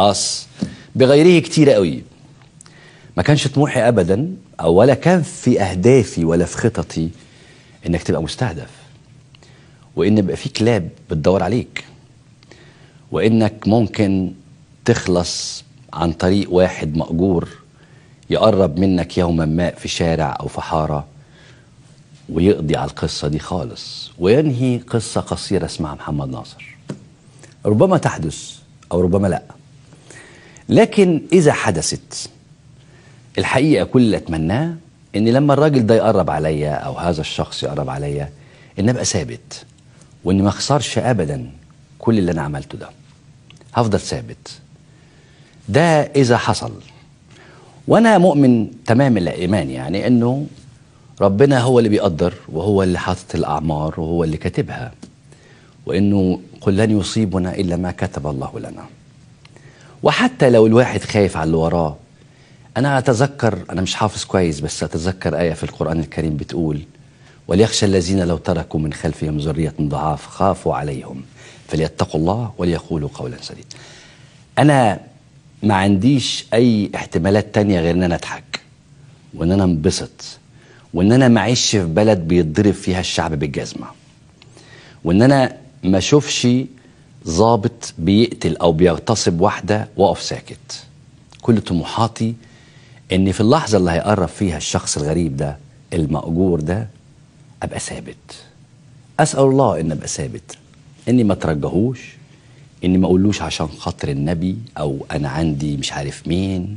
قص بغيره كتير قوي. ما كانش طموحي ابدا او ولا كان في اهدافي ولا في خططي انك تبقى مستهدف، وان يبقى في كلاب بتدور عليك، وانك ممكن تخلص عن طريق واحد مأجور يقرب منك يوما ما في شارع او في حارة ويقضي على القصة دي خالص وينهي قصة قصيرة اسمها محمد ناصر. ربما تحدث او ربما لا، لكن اذا حدثت الحقيقة كل اللي اتمناه ان لما الراجل ده يقرب عليا او هذا الشخص يقرب عليا ان ابقى ثابت، واني ما اخسرش ابدا كل اللي انا عملته ده، هفضل ثابت. ده اذا حصل، وانا مؤمن تمام الايمان يعني انه ربنا هو اللي بيقدر وهو اللي حاطط الاعمار وهو اللي كاتبها، وانه قل لن يصيبنا الا ما كتب الله لنا. وحتى لو الواحد خايف على اللي وراه، انا اتذكر، انا مش حافظ كويس بس اتذكر ايه في القران الكريم بتقول وليخشى الذين لو تركوا من خلفهم ذريه ضعاف خافوا عليهم فليتقوا الله وليقولوا قولا سديدا. انا ما عنديش اي احتمالات تانية غير ان انا اضحك وان انا انبسط وان انا معيش في بلد بيتضرب فيها الشعب بالجزمة، وان انا ما اشوفش ضابط بيقتل او بيغتصب واحدة واقف ساكت. كل طموحاتي ان في اللحظة اللي هيقرب فيها الشخص الغريب ده المأجور ده ابقى ثابت. اسأل الله ان ابقى ثابت، اني ما ترجهوش، اني ما اقولوش عشان خاطر النبي او انا عندي مش عارف مين،